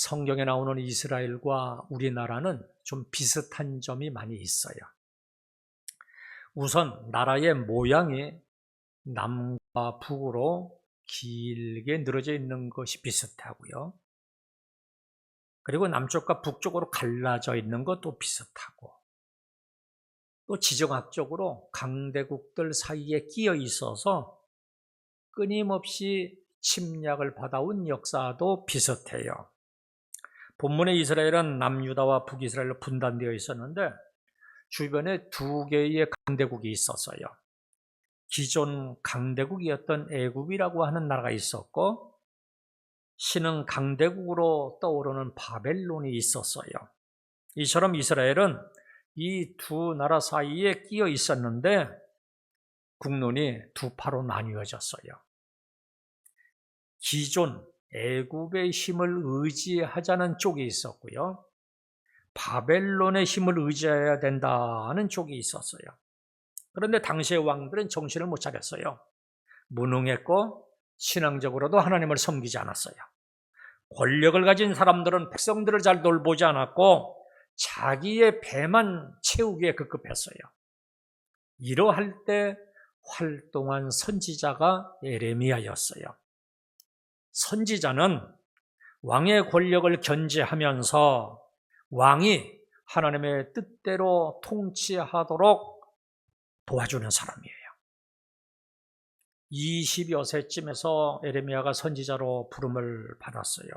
성경에 나오는 이스라엘과 우리나라는 좀 비슷한 점이 많이 있어요. 우선 나라의 모양이 남과 북으로 길게 늘어져 있는 것이 비슷하고요. 그리고 남쪽과 북쪽으로 갈라져 있는 것도 비슷하고, 또 지정학적으로 강대국들 사이에 끼어 있어서 끊임없이 침략을 받아온 역사도 비슷해요. 본문의 이스라엘은 남유다와 북이스라엘로 분단되어 있었는데 주변에 두 개의 강대국이 있었어요. 기존 강대국이었던 애굽이라고 하는 나라가 있었고, 신흥 강대국으로 떠오르는 바벨론이 있었어요. 이처럼 이스라엘은 이 두 나라 사이에 끼어 있었는데 국론이 두 파로 나뉘어졌어요. 기존 애굽의 힘을 의지하자는 쪽이 있었고요, 바벨론의 힘을 의지해야 된다는 쪽이 있었어요. 그런데 당시의 왕들은 정신을 못 차렸어요. 무능했고 신앙적으로도 하나님을 섬기지 않았어요. 권력을 가진 사람들은 백성들을 잘 돌보지 않았고 자기의 배만 채우기에 급급했어요. 이러할 때 활동한 선지자가 예레미야였어요. 선지자는 왕의 권력을 견제하면서 왕이 하나님의 뜻대로 통치하도록 도와주는 사람이에요. 20여 세쯤에서 예레미야가 선지자로 부름을 받았어요.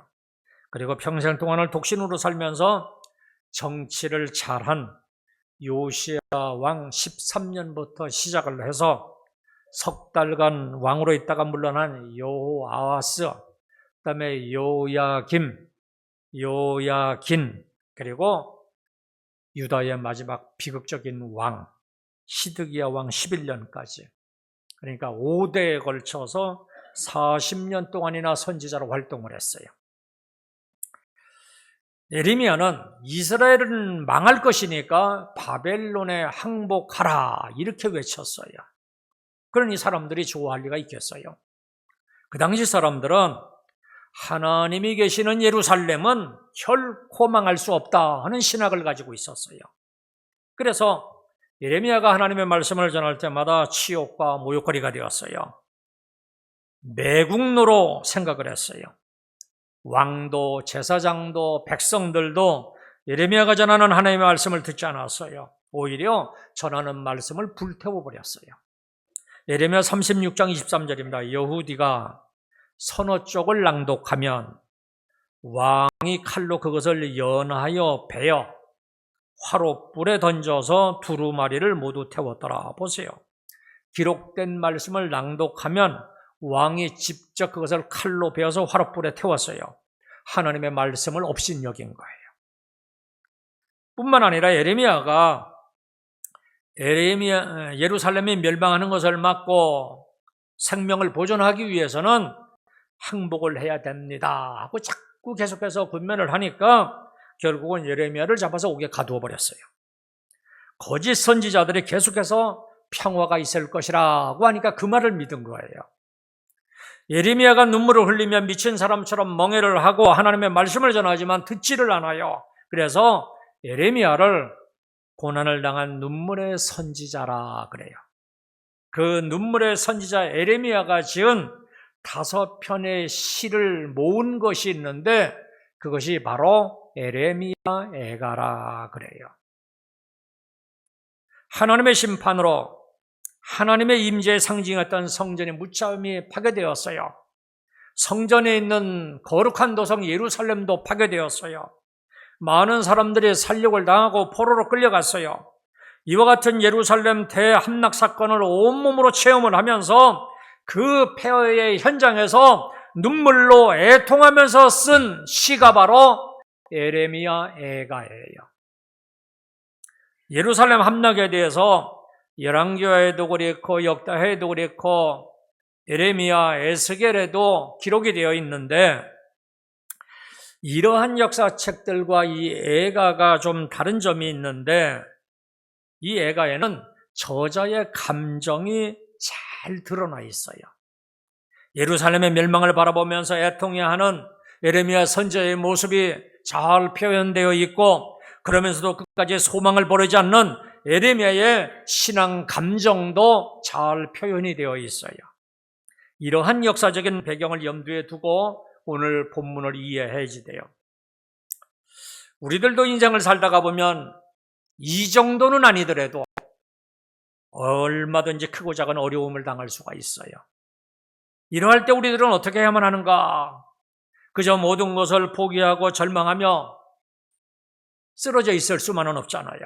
그리고 평생 동안을 독신으로 살면서 정치를 잘한 요시야 왕 13년부터 시작을 해서 석 달간 왕으로 있다가 물러난 여호아하스, 그다음에 요야긴, 그리고 유다의 마지막 비극적인 왕 시드기야 왕 11년까지, 그러니까 5대에 걸쳐서 40년 동안이나 선지자로 활동을 했어요. 예레미야는 이스라엘은 망할 것이니까 바벨론에 항복하라 이렇게 외쳤어요. 그러니 사람들이 좋아할 리가 있겠어요? 그 당시 사람들은 하나님이 계시는 예루살렘은 결코 망할 수 없다 하는 신학을 가지고 있었어요. 그래서 예레미야가 하나님의 말씀을 전할 때마다 치욕과 모욕거리가 되었어요. 매국노로 생각을 했어요. 왕도 제사장도 백성들도 예레미야가 전하는 하나님의 말씀을 듣지 않았어요. 오히려 전하는 말씀을 불태워버렸어요. 예레미야 36장 23절입니다. 여후디가 서너 쪽을 낭독하면 왕이 칼로 그것을 연하여 베어 화롯불에 던져서 두루마리를 모두 태웠더라. 보세요. 기록된 말씀을 낭독하면 왕이 직접 그것을 칼로 베어서 화롯불에 태웠어요. 하나님의 말씀을 업신여긴 거예요. 뿐만 아니라 예루살렘이 멸망하는 것을 막고 생명을 보존하기 위해서는 항복을 해야 됩니다 하고 자꾸 계속해서 권면을 하니까 결국은 예레미야를 잡아서 옥에 가두어 버렸어요. 거짓 선지자들이 계속해서 평화가 있을 것이라고 하니까 그 말을 믿은 거예요. 예레미야가 눈물을 흘리며 미친 사람처럼 멍해를 하고 하나님의 말씀을 전하지만 듣지를 않아요. 그래서 예레미야를 고난을 당한 눈물의 선지자라 그래요. 그 눈물의 선지자 예레미야가 지은 5편의 시를 모은 것이 있는데 그것이 바로 예레미야 애가라 그래요. 하나님의 심판으로 하나님의 임재의 상징이었던 성전이 무참히 파괴되었어요. 성전에 있는 거룩한 도성 예루살렘도 파괴되었어요. 많은 사람들이 살육을 당하고 포로로 끌려갔어요. 이와 같은 예루살렘 대함락 사건을 온몸으로 체험을 하면서 그 폐허의 현장에서 눈물로 애통하면서 쓴 시가 바로 예레미야 애가예요. 예루살렘 함락에 대해서 열왕기하에도 그렇고 역다해에도 그렇고 예레미야, 에스겔에도 기록이 되어 있는데 이러한 역사책들과 이 애가가 좀 다른 점이 있는데 이 애가에는 저자의 감정이 잘 드러나 있어요. 예루살렘의 멸망을 바라보면서 애통해하는 예레미야 선지자의 모습이 잘 표현되어 있고, 그러면서도 끝까지 소망을 버리지 않는 예레미야의 신앙 감정도 잘 표현이 되어 있어요. 이러한 역사적인 배경을 염두에 두고 오늘 본문을 이해해야지 돼요. 우리들도 인생을 살다가 보면 이 정도는 아니더라도 얼마든지 크고 작은 어려움을 당할 수가 있어요. 이러할 때 우리들은 어떻게 해야만 하는가? 그저 모든 것을 포기하고 절망하며 쓰러져 있을 수만은 없잖아요.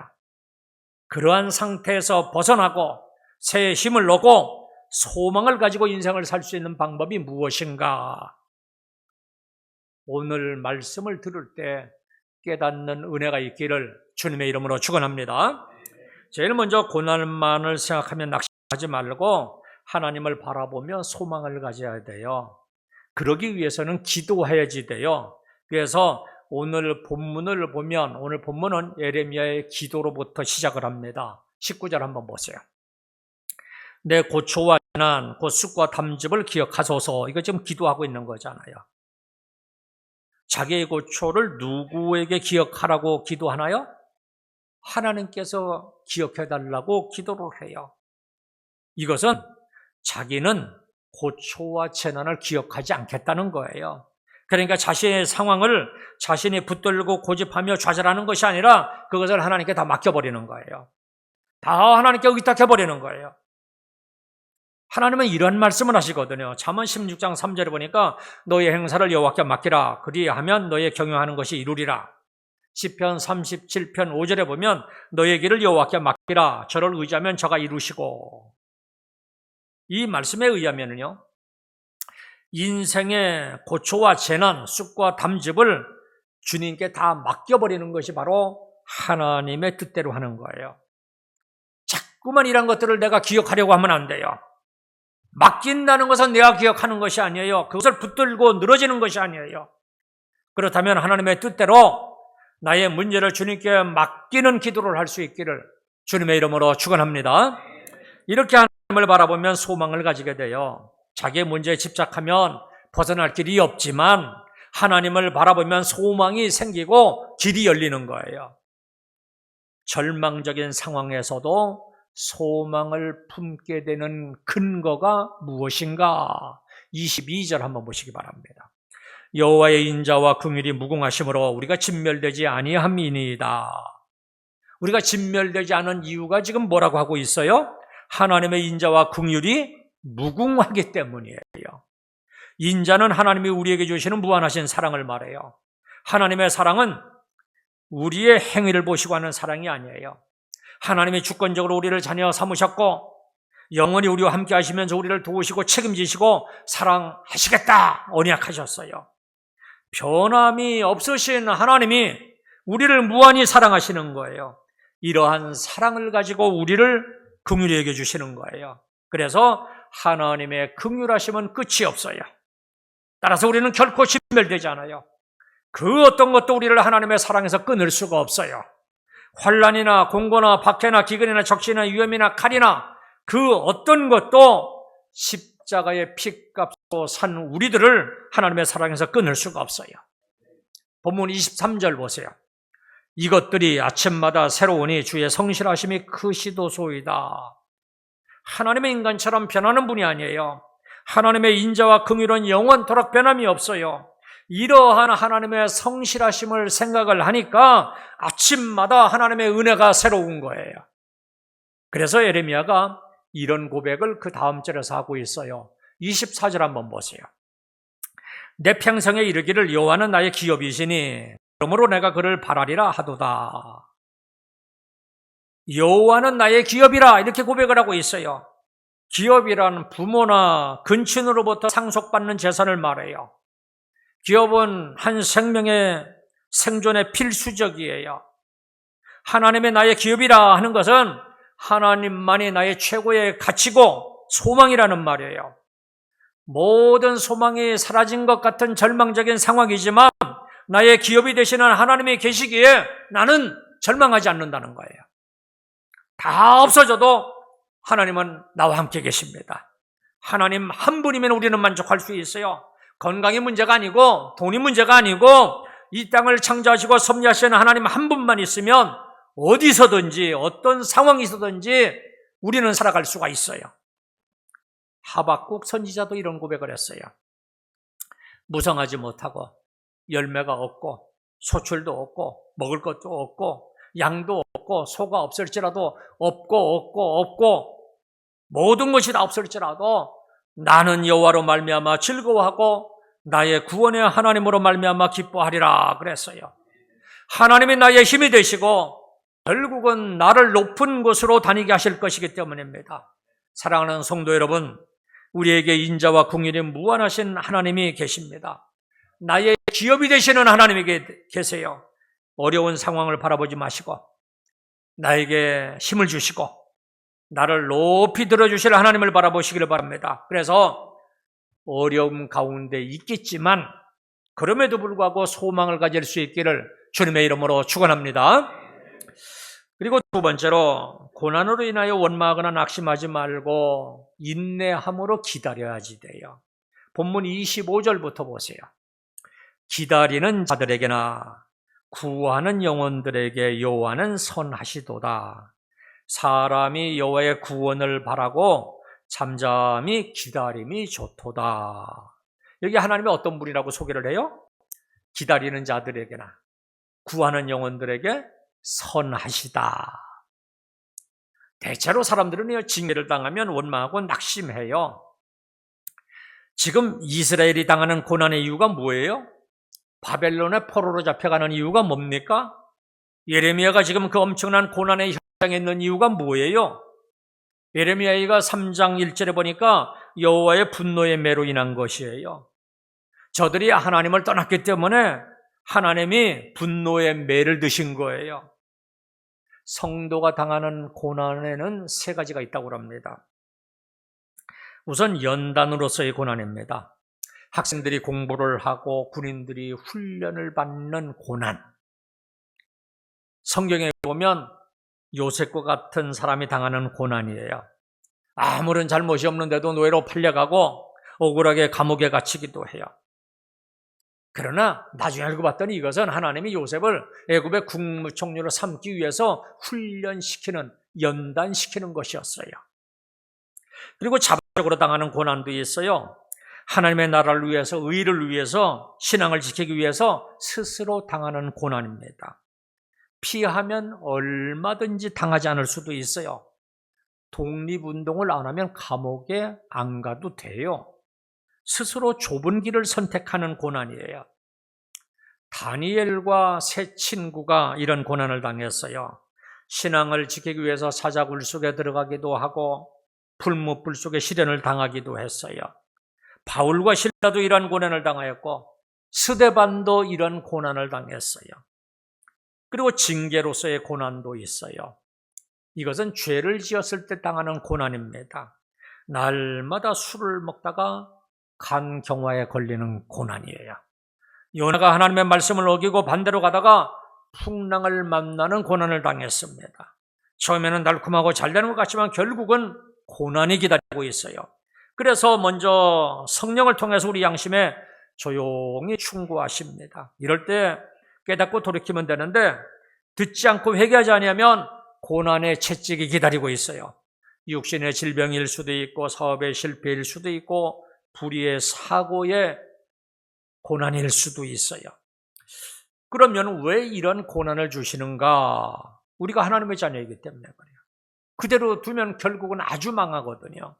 그러한 상태에서 벗어나고 새 힘을 얻고 소망을 가지고 인생을 살 수 있는 방법이 무엇인가? 오늘 말씀을 들을 때 깨닫는 은혜가 있기를 주님의 이름으로 축원합니다. 제일 먼저 고난만을 생각하며 낙심하지 말고 하나님을 바라보며 소망을 가져야 돼요. 그러기 위해서는 기도해야지 돼요. 그래서 오늘 본문을 보면 오늘 본문은 예레미야의 기도로부터 시작을 합니다. 19절 한번 보세요. 내 고초와 재난, 곧 쑥과 담즙을 기억하소서. 이거 지금 기도하고 있는 거잖아요. 자기의 고초를 누구에게 기억하라고 기도하나요? 하나님께서 기억해달라고 기도를 해요. 이것은 자기는 고초와 재난을 기억하지 않겠다는 거예요. 그러니까 자신의 상황을 자신이 붙들고 고집하며 좌절하는 것이 아니라 그것을 하나님께 다 맡겨버리는 거예요. 다 하나님께 의탁해버리는 거예요. 하나님은 이런 말씀을 하시거든요. 잠언 16장 3절에 보니까 너의 행사를 여호와께 맡기라. 그리하면 너의 경영하는 것이 이루리라. 시편 37편 5절에 보면 너의 길을 여호와께 맡기라. 저를 의지하면 저가 이루시고. 이 말씀에 의하면요, 인생의 고초와 재난, 쑥과 담즙을 주님께 다 맡겨버리는 것이 바로 하나님의 뜻대로 하는 거예요. 자꾸만 이런 것들을 내가 기억하려고 하면 안 돼요. 맡긴다는 것은 내가 기억하는 것이 아니에요. 그것을 붙들고 늘어지는 것이 아니에요. 그렇다면 하나님의 뜻대로 나의 문제를 주님께 맡기는 기도를 할 수 있기를 주님의 이름으로 축원합니다. 이렇게 하나님을 바라보면 소망을 가지게 돼요. 자기의 문제에 집착하면 벗어날 길이 없지만 하나님을 바라보면 소망이 생기고 길이 열리는 거예요. 절망적인 상황에서도 소망을 품게 되는 근거가 무엇인가? 22절 한번 보시기 바랍니다. 여호와의 인자와 긍휼이 무궁하심으로 우리가 진멸되지 아니함이니이다. 우리가 진멸되지 않은 이유가 지금 뭐라고 하고 있어요? 하나님의 인자와 긍휼이 무궁하기 때문이에요. 인자는 하나님이 우리에게 주시는 무한하신 사랑을 말해요. 하나님의 사랑은 우리의 행위를 보시고 하는 사랑이 아니에요. 하나님이 주권적으로 우리를 자녀 삼으셨고 영원히 우리와 함께 하시면서 우리를 도우시고 책임지시고 사랑하시겠다 언약하셨어요. 변함이 없으신 하나님이 우리를 무한히 사랑하시는 거예요. 이러한 사랑을 가지고 우리를 긍휼히 여겨주시는 거예요. 그래서 하나님의 긍휼하심은 끝이 없어요. 따라서 우리는 결코 진멸되지 않아요. 그 어떤 것도 우리를 하나님의 사랑에서 끊을 수가 없어요. 환난이나 공고나 박해나 기근이나 적신이나 위험이나 칼이나 그 어떤 것도 십자가의 피값으로 산 우리들을 하나님의 사랑에서 끊을 수가 없어요. 본문 23절 보세요. 이것들이 아침마다 새로우니 주의 성실하심이 크시도소이다. 하나님의 인간처럼 변하는 분이 아니에요. 하나님의 인자와 긍휼은 영원토록 변함이 없어요. 이러한 하나님의 성실하심을 생각을 하니까 아침마다 하나님의 은혜가 새로운 거예요. 그래서 예레미야가 이런 고백을 그 다음 절에서 하고 있어요. 24절 한번 보세요. 내 평생에 이르기를 여호와는 나의 기업이시니 그러므로 내가 그를 바라리라 하도다. 여호와는 나의 기업이라 이렇게 고백을 하고 있어요. 기업이란 부모나 근친으로부터 상속받는 재산을 말해요. 기업은 한 생명의 생존의 필수적이에요. 하나님의 나의 기업이라 하는 것은 하나님만이 나의 최고의 가치고 소망이라는 말이에요. 모든 소망이 사라진 것 같은 절망적인 상황이지만 나의 기업이 되시는 하나님이 계시기에 나는 절망하지 않는다는 거예요. 다 없어져도 하나님은 나와 함께 계십니다. 하나님 한 분이면 우리는 만족할 수 있어요. 건강이 문제가 아니고 돈이 문제가 아니고 이 땅을 창조하시고 섭리하시는 하나님 한 분만 있으면 어디서든지 어떤 상황이 있어든지 우리는 살아갈 수가 있어요. 하박국 선지자도 이런 고백을 했어요. 무성하지 못하고 열매가 없고 소출도 없고 먹을 것도 없고 양도 없고 소가 없을지라도 없고 모든 것이 다 없을지라도 나는 여호와로 말미암아 즐거워하고 나의 구원의 하나님으로 말미암아 기뻐하리라 그랬어요. 하나님이 나의 힘이 되시고 결국은 나를 높은 곳으로 다니게 하실 것이기 때문입니다. 사랑하는 성도 여러분, 우리에게 인자와 긍휼이 무한하신 하나님이 계십니다. 나의 기업이 되시는 하나님이 계세요. 어려운 상황을 바라보지 마시고 나에게 힘을 주시고 나를 높이 들어주실 하나님을 바라보시기를 바랍니다. 그래서 어려움 가운데 있겠지만 그럼에도 불구하고 소망을 가질 수 있기를 주님의 이름으로 축원합니다. 그리고 두 번째로 고난으로 인하여 원망하거나 낙심하지 말고 인내함으로 기다려야지 돼요. 본문 25절부터 보세요. 기다리는 자들에게나 구하는 영혼들에게 여호와는 선하시도다. 사람이 여호와의 구원을 바라고 잠잠히 기다림이 좋도다. 여기 하나님이 어떤 분이라고 소개를 해요? 기다리는 자들에게나 구하는 영혼들에게 선하시다. 대체로 사람들은 징계를 당하면 원망하고 낙심해요. 지금 이스라엘이 당하는 고난의 이유가 뭐예요? 바벨론의 포로로 잡혀가는 이유가 뭡니까? 예레미야가 지금 그 엄청난 고난의 현장에 있는 이유가 뭐예요? 예레미야가 3장 1절에 보니까 여호와의 분노의 매로 인한 것이에요. 저들이 하나님을 떠났기 때문에 하나님이 분노의 매를 드신 거예요. 성도가 당하는 고난에는 세 가지가 있다고 합니다. 우선 연단으로서의 고난입니다. 학생들이 공부를 하고 군인들이 훈련을 받는 고난. 성경에 보면 요셉과 같은 사람이 당하는 고난이에요. 아무런 잘못이 없는데도 노예로 팔려가고 억울하게 감옥에 갇히기도 해요. 그러나 나중에 알고 봤더니 이것은 하나님이 요셉을 애굽의 국무총리로 삼기 위해서 훈련시키는, 연단시키는 것이었어요. 그리고 자발적으로 당하는 고난도 있어요. 하나님의 나라를 위해서, 의를 위해서, 신앙을 지키기 위해서 스스로 당하는 고난입니다. 피하면 얼마든지 당하지 않을 수도 있어요. 독립운동을 안 하면 감옥에 안 가도 돼요. 스스로 좁은 길을 선택하는 고난이에요. 다니엘과 세 친구가 이런 고난을 당했어요. 신앙을 지키기 위해서 사자굴 속에 들어가기도 하고 풀무불 속에 시련을 당하기도 했어요. 바울과 실라도 이런 고난을 당하였고 스데반도 이런 고난을 당했어요. 그리고 징계로서의 고난도 있어요. 이것은 죄를 지었을 때 당하는 고난입니다. 날마다 술을 먹다가 간경화에 걸리는 고난이에요. 요나가 하나님의 말씀을 어기고 반대로 가다가 풍랑을 만나는 고난을 당했습니다. 처음에는 달콤하고 잘 되는 것 같지만 결국은 고난이 기다리고 있어요. 그래서 먼저 성령을 통해서 우리 양심에 조용히 충고하십니다. 이럴 때 깨닫고 돌이키면 되는데 듣지 않고 회개하지 아니하면 고난의 채찍이 기다리고 있어요. 육신의 질병일 수도 있고 사업의 실패일 수도 있고 불의의 사고의 고난일 수도 있어요. 그러면 왜 이런 고난을 주시는가? 우리가 하나님의 자녀이기 때문에 그래요. 그대로 두면 결국은 아주 망하거든요.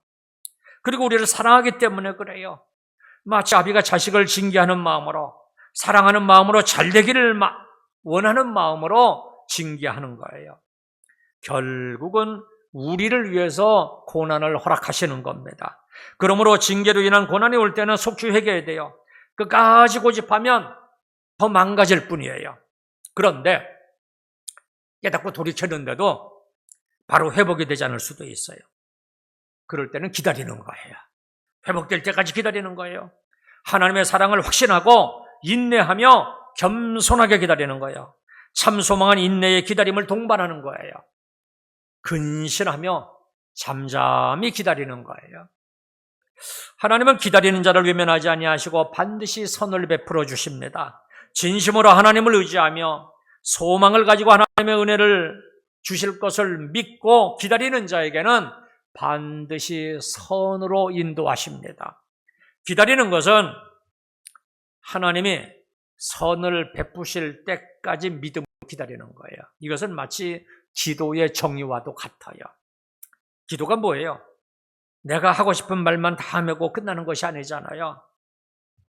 그리고 우리를 사랑하기 때문에 그래요. 마치 아비가 자식을 징계하는 마음으로, 사랑하는 마음으로 잘 되기를 원하는 마음으로 징계하는 거예요. 결국은 우리를 위해서 고난을 허락하시는 겁니다. 그러므로 징계로 인한 고난이 올 때는 속주 회개해야 돼요. 끝까지 고집하면 더 망가질 뿐이에요. 그런데 깨닫고 돌이켰는데도 바로 회복이 되지 않을 수도 있어요. 그럴 때는 기다리는 거예요. 회복될 때까지 기다리는 거예요. 하나님의 사랑을 확신하고 인내하며 겸손하게 기다리는 거예요. 참 소망한 인내의 기다림을 동반하는 거예요. 근신하며 잠잠히 기다리는 거예요. 하나님은 기다리는 자를 외면하지 아니하시고 반드시 선을 베풀어 주십니다. 진심으로 하나님을 의지하며 소망을 가지고 하나님의 은혜를 주실 것을 믿고 기다리는 자에게는 반드시 선으로 인도하십니다. 기다리는 것은 하나님이 선을 베푸실 때까지 믿음으로 기다리는 거예요. 이것은 마치 기도의 정의와도 같아요. 기도가 뭐예요? 내가 하고 싶은 말만 다 하고 끝나는 것이 아니잖아요.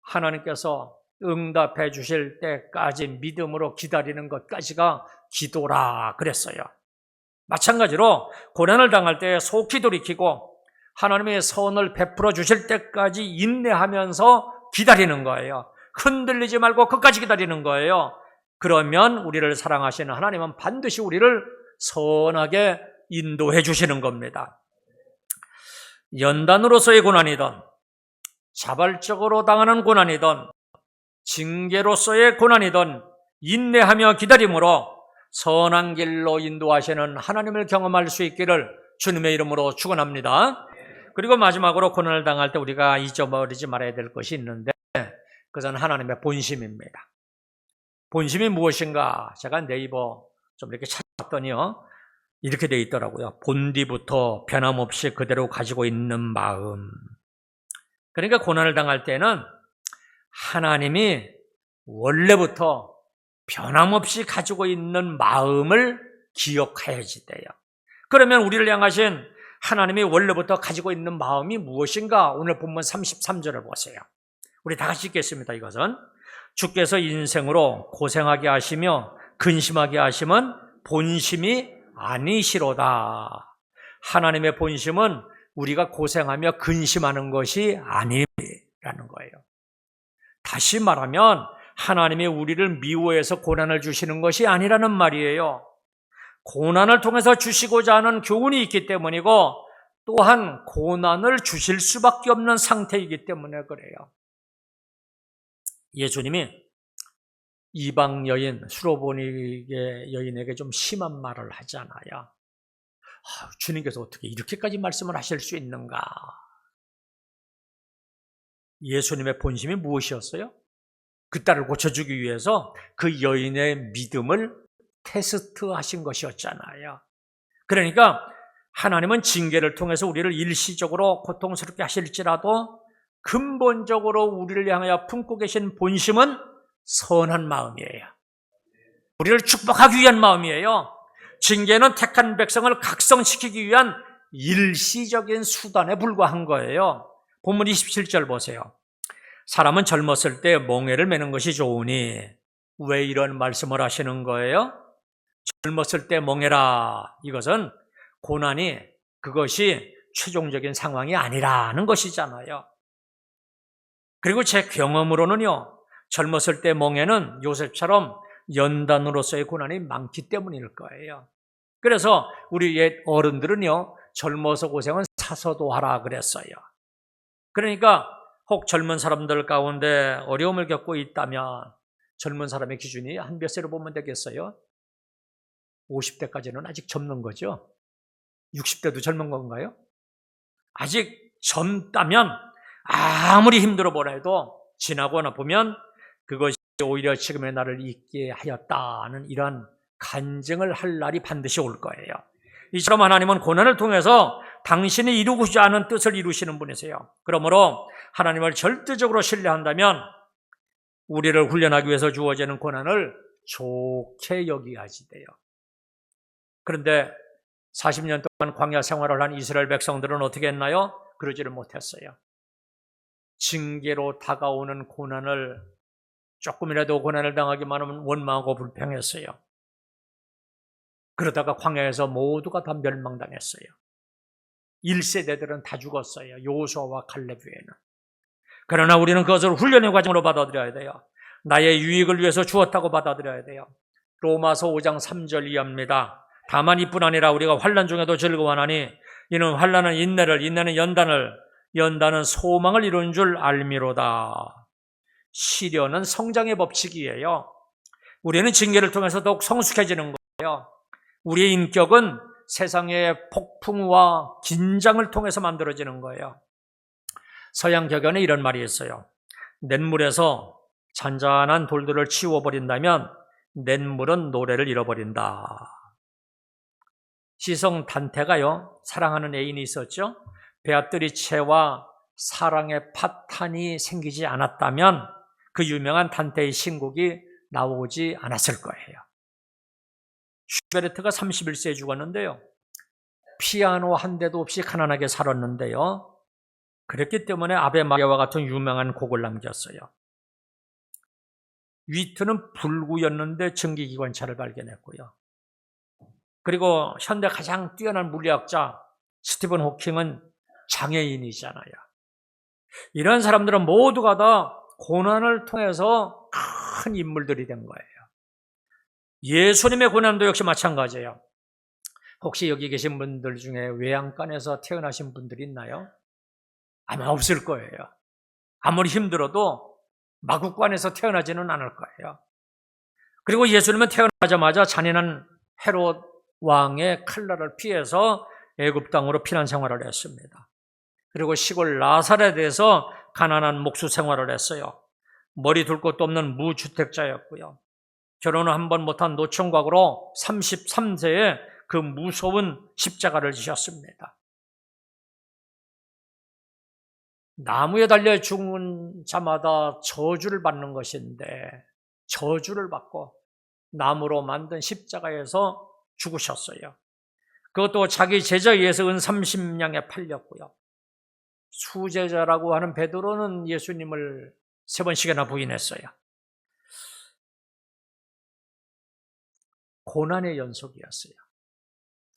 하나님께서 응답해 주실 때까지 믿음으로 기다리는 것까지가 기도라 그랬어요. 마찬가지로 고난을 당할 때 속히 돌이키고 하나님의 선을 베풀어 주실 때까지 인내하면서 기다리는 거예요. 흔들리지 말고 끝까지 기다리는 거예요. 그러면 우리를 사랑하시는 하나님은 반드시 우리를 선하게 인도해 주시는 겁니다. 연단으로서의 고난이든 자발적으로 당하는 고난이든 징계로서의 고난이든 인내하며 기다림으로 선한 길로 인도하시는 하나님을 경험할 수 있기를 주님의 이름으로 축원합니다. 그리고 마지막으로 고난을 당할 때 우리가 잊어버리지 말아야 될 것이 있는데 그것은 하나님의 본심입니다. 본심이 무엇인가? 제가 네이버 좀 이렇게 찾았더니요, 이렇게 되어 있더라고요. 본디부터 변함없이 그대로 가지고 있는 마음. 그러니까 고난을 당할 때는 하나님이 원래부터 변함없이 가지고 있는 마음을 기억해야지 돼요. 그러면 우리를 향하신 하나님이 원래부터 가지고 있는 마음이 무엇인가? 오늘 본문 33절을 보세요. 우리 다 같이 읽겠습니다. 이것은 주께서 인생으로 고생하게 하시며 근심하게 하심은 본심이 아니시로다. 하나님의 본심은 우리가 고생하며 근심하는 것이 아니라는 거예요. 다시 말하면 하나님이 우리를 미워해서 고난을 주시는 것이 아니라는 말이에요. 고난을 통해서 주시고자 하는 교훈이 있기 때문이고 또한 고난을 주실 수밖에 없는 상태이기 때문에 그래요. 예수님이 이방 여인, 수로보니게 여인에게 좀 심한 말을 하잖아요. 주님께서 어떻게 이렇게까지 말씀을 하실 수 있는가? 예수님의 본심이 무엇이었어요? 그 딸을 고쳐주기 위해서 그 여인의 믿음을 테스트하신 것이었잖아요. 그러니까 하나님은 징계를 통해서 우리를 일시적으로 고통스럽게 하실지라도 근본적으로 우리를 향하여 품고 계신 본심은 선한 마음이에요. 우리를 축복하기 위한 마음이에요. 징계는 택한 백성을 각성시키기 위한 일시적인 수단에 불과한 거예요. 본문 27절 보세요. 사람은 젊었을 때 멍에를 매는 것이 좋으니, 왜 이런 말씀을 하시는 거예요? 젊었을 때 멍해라. 이것은 고난이 그것이 최종적인 상황이 아니라는 것이잖아요. 그리고 제 경험으로는요, 젊었을 때 멍에는 요셉처럼 연단으로서의 고난이 많기 때문일 거예요. 그래서 우리 옛 어른들은요, 젊어서 고생은 사서도 하라 그랬어요. 그러니까 혹 젊은 사람들 가운데 어려움을 겪고 있다면 젊은 사람의 기준이 한 몇 세로 보면 되겠어요? 50대까지는 아직 젊는 거죠. 60대도 젊은 건가요? 아직 젊다면 아무리 힘들어 보내도 지나고 나 보면 그것이 오히려 지금의 나를 있게 하였다는 이러한 간증을 할 날이 반드시 올 거예요. 이처럼 하나님은 고난을 통해서 당신이 이루고자 하는 뜻을 이루시는 분이세요. 그러므로 하나님을 절대적으로 신뢰한다면 우리를 훈련하기 위해서 주어지는 고난을 좋게 여기야지 돼요. 그런데 40년 동안 광야 생활을 한 이스라엘 백성들은 어떻게 했나요? 그러지를 못했어요. 징계로 다가오는 고난을 조금이라도 고난을 당하기만 하면 원망하고 불평했어요. 그러다가 광야에서 모두가 다 멸망당했어요. 1세대들은 다 죽었어요. 여호수아와 갈렙 외에는. 그러나 우리는 그것을 훈련의 과정으로 받아들여야 돼요. 나의 유익을 위해서 주었다고 받아들여야 돼요. 로마서 5장 3절 이하입니다. 다만 이뿐 아니라 우리가 환난 중에도 즐거워하나니 이는 환난은 인내를, 인내는 연단을, 연단은 소망을 이루는 줄 알미로다. 시련은 성장의 법칙이에요. 우리는 징계를 통해서 더욱 성숙해지는 거예요. 우리의 인격은 세상의 폭풍과 긴장을 통해서 만들어지는 거예요. 서양 격언에 이런 말이 있어요. 냇물에서 잔잔한 돌들을 치워버린다면 냇물은 노래를 잃어버린다. 시성 단테가요, 사랑하는 애인이 있었죠. 베아트리체와 사랑의 파탄이 생기지 않았다면 그 유명한 단테의 신곡이 나오지 않았을 거예요. 슈베르트가 31세에 죽었는데요. 피아노 한 대도 없이 가난하게 살았는데요. 그랬기 때문에 아베 마리아와 같은 유명한 곡을 남겼어요. 위트는 불구였는데 전기기관차를 발견했고요. 그리고 현대 가장 뛰어난 물리학자 스티븐 호킹은 장애인이잖아요. 이런 사람들은 모두가 다 고난을 통해서 큰 인물들이 된 거예요. 예수님의 고난도 역시 마찬가지예요. 혹시 여기 계신 분들 중에 외양간에서 태어나신 분들이 있나요? 아마 없을 거예요. 아무리 힘들어도 마국간에서 태어나지는 않을 거예요. 그리고 예수님은 태어나자마자 잔인한 헤롯 왕의 칼날을 피해서 애굽 땅으로 피난 생활을 했습니다. 그리고 시골 나사렛에서 가난한 목수 생활을 했어요. 머리 둘 곳도 없는 무주택자였고요. 결혼을 한 번 못한 노총각으로 33세에 그 무서운 십자가를 지셨습니다. 나무에 달려 죽은 자마다 저주를 받는 것인데 저주를 받고 나무로 만든 십자가에서 죽으셨어요. 그것도 자기 제자에 의해서 은 30냥에 팔렸고요. 수제자라고 하는 베드로는 예수님을 3번씩이나 부인했어요. 고난의 연속이었어요.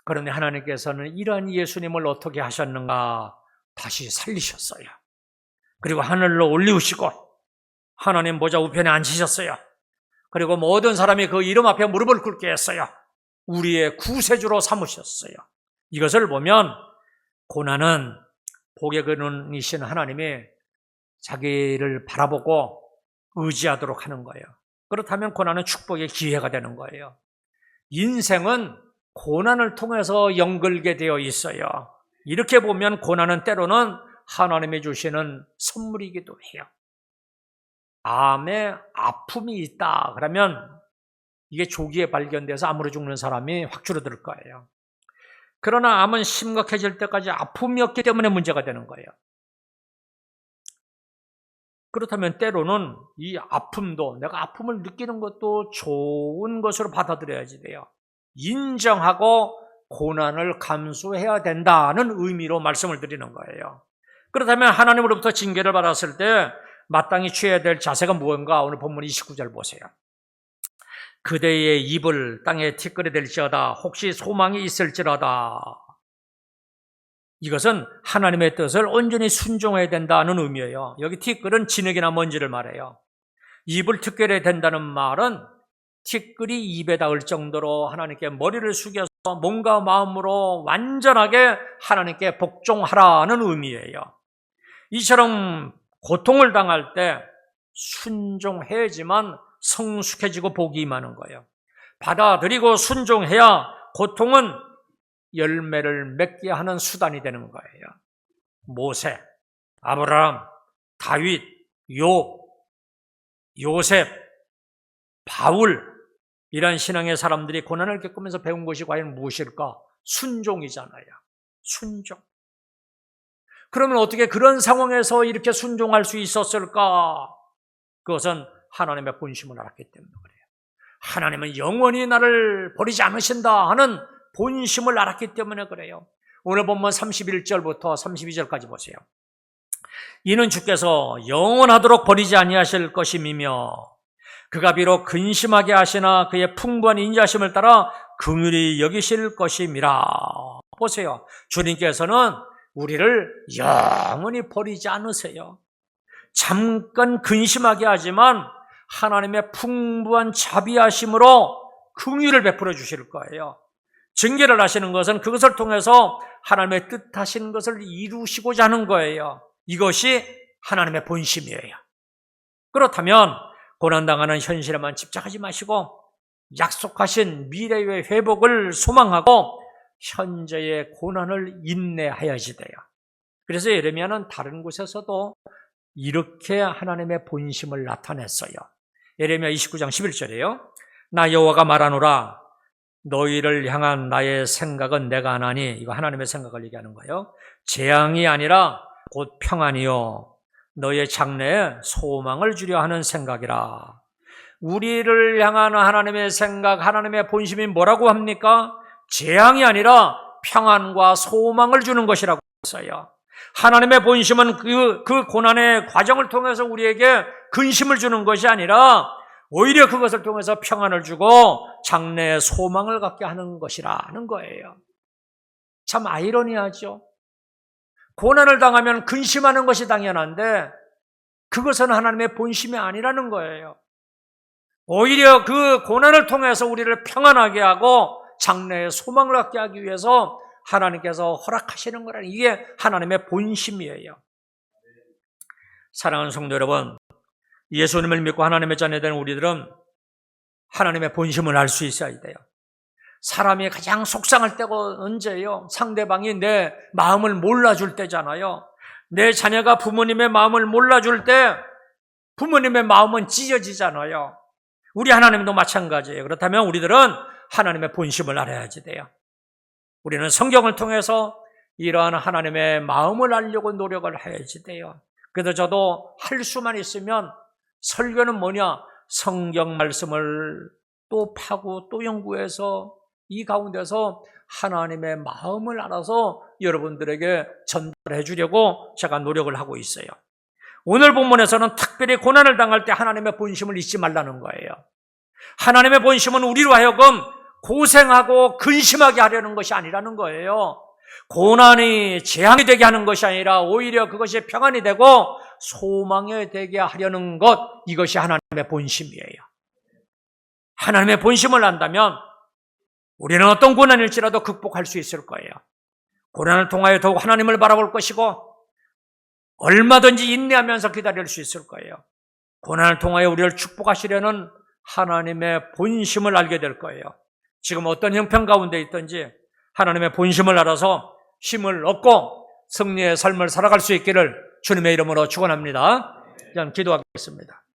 그런데 하나님께서는 이러한 예수님을 어떻게 하셨는가? 다시 살리셨어요. 그리고 하늘로 올리우시고 하나님 보좌 우편에 앉히셨어요. 그리고 모든 사람이 그 이름 앞에 무릎을 꿇게 했어요. 우리의 구세주로 삼으셨어요. 이것을 보면 고난은 복의 근원이신 하나님이 자기를 바라보고 의지하도록 하는 거예요. 그렇다면 고난은 축복의 기회가 되는 거예요. 인생은 고난을 통해서 연결게 되어 있어요. 이렇게 보면 고난은 때로는 하나님이 주시는 선물이기도 해요. 암에 아픔이 있다 그러면 이게 조기에 발견돼서 암으로 죽는 사람이 확 줄어들 거예요. 그러나 암은 심각해질 때까지 아픔이 없기 때문에 문제가 되는 거예요. 그렇다면 때로는 이 아픔도, 내가 아픔을 느끼는 것도 좋은 것으로 받아들여야지 돼요. 인정하고 고난을 감수해야 된다는 의미로 말씀을 드리는 거예요. 그렇다면 하나님으로부터 징계를 받았을 때 마땅히 취해야 될 자세가 무엇인가? 오늘 본문 29절 보세요. 그대의 입을 땅에 티끌이 될지어다. 혹시 소망이 있을지라다. 이것은 하나님의 뜻을 온전히 순종해야 된다는 의미예요. 여기 티끌은 진흙이나 먼지를 말해요. 입을 특별해야 된다는 말은 티끌이 입에 닿을 정도로 하나님께 머리를 숙여서 몸과 마음으로 완전하게 하나님께 복종하라는 의미예요. 이처럼 고통을 당할 때 순종해야지만 성숙해지고 복이 임하는 거예요. 받아들이고 순종해야 고통은 열매를 맺게 하는 수단이 되는 거예요. 모세, 아브라함, 다윗, 욥, 요셉, 바울 이런 신앙의 사람들이 고난을 겪으면서 배운 것이 과연 무엇일까? 순종이잖아요. 순종. 그러면 어떻게 그런 상황에서 이렇게 순종할 수 있었을까? 그것은 하나님의 본심을 알았기 때문에 그래요. 하나님은 영원히 나를 버리지 않으신다 하는 본심을 알았기 때문에 그래요. 오늘 본문 31절부터 32절까지 보세요. 이는 주께서 영원하도록 버리지 아니하실 것임이며 그가 비록 근심하게 하시나 그의 풍부한 인자심을 따라 긍휼히 여기실 것임이라. 보세요. 주님께서는 우리를 영원히 버리지 않으세요. 잠깐 근심하게 하지만 하나님의 풍부한 자비하심으로 긍휼을 베풀어 주실 거예요. 징계를 하시는 것은 그것을 통해서 하나님의 뜻하신 것을 이루시고자 하는 거예요. 이것이 하나님의 본심이에요. 그렇다면 고난당하는 현실에만 집착하지 마시고 약속하신 미래의 회복을 소망하고 현재의 고난을 인내하여야지 돼요. 그래서 예레미야는 다른 곳에서도 이렇게 하나님의 본심을 나타냈어요. 예레미야 29장 11절이에요. 나 여호와가 말하노라 너희를 향한 나의 생각은 내가 하나니, 이거 하나님의 생각을 얘기하는 거예요. 재앙이 아니라 곧 평안이요 너희의 장래에 소망을 주려 하는 생각이라. 우리를 향한 하나님의 생각, 하나님의 본심이 뭐라고 합니까? 재앙이 아니라 평안과 소망을 주는 것이라고 했어요. 하나님의 본심은 그 고난의 과정을 통해서 우리에게 근심을 주는 것이 아니라 오히려 그것을 통해서 평안을 주고 장래의 소망을 갖게 하는 것이라는 거예요. 참 아이러니하죠. 고난을 당하면 근심하는 것이 당연한데 그것은 하나님의 본심이 아니라는 거예요. 오히려 그 고난을 통해서 우리를 평안하게 하고 장래의 소망을 갖게 하기 위해서 하나님께서 허락하시는 거라는, 이게 하나님의 본심이에요. 사랑하는 성도 여러분, 예수님을 믿고 하나님의 자녀된 우리들은 하나님의 본심을 알 수 있어야 돼요. 사람이 가장 속상할 때가 언제예요? 상대방이 내 마음을 몰라줄 때잖아요. 내 자녀가 부모님의 마음을 몰라줄 때 부모님의 마음은 찢어지잖아요. 우리 하나님도 마찬가지예요. 그렇다면 우리들은 하나님의 본심을 알아야지 돼요. 우리는 성경을 통해서 이러한 하나님의 마음을 알려고 노력을 해야지 돼요. 그래서 저도 할 수만 있으면 설교는 뭐냐? 성경 말씀을 또 파고 또 연구해서 이 가운데서 하나님의 마음을 알아서 여러분들에게 전달해 주려고 제가 노력을 하고 있어요. 오늘 본문에서는 특별히 고난을 당할 때 하나님의 본심을 잊지 말라는 거예요. 하나님의 본심은 우리로 하여금 고생하고 근심하게 하려는 것이 아니라는 거예요. 고난이 재앙이 되게 하는 것이 아니라 오히려 그것이 평안이 되고 소망이 되게 하려는 것, 이것이 하나님의 본심이에요. 하나님의 본심을 안다면 우리는 어떤 고난일지라도 극복할 수 있을 거예요. 고난을 통하여 더욱 하나님을 바라볼 것이고 얼마든지 인내하면서 기다릴 수 있을 거예요. 고난을 통하여 우리를 축복하시려는 하나님의 본심을 알게 될 거예요. 지금 어떤 형편 가운데 있든지 하나님의 본심을 알아서 힘을 얻고 승리의 삶을 살아갈 수 있기를 주님의 이름으로 축원합니다. 그냥 기도하겠습니다.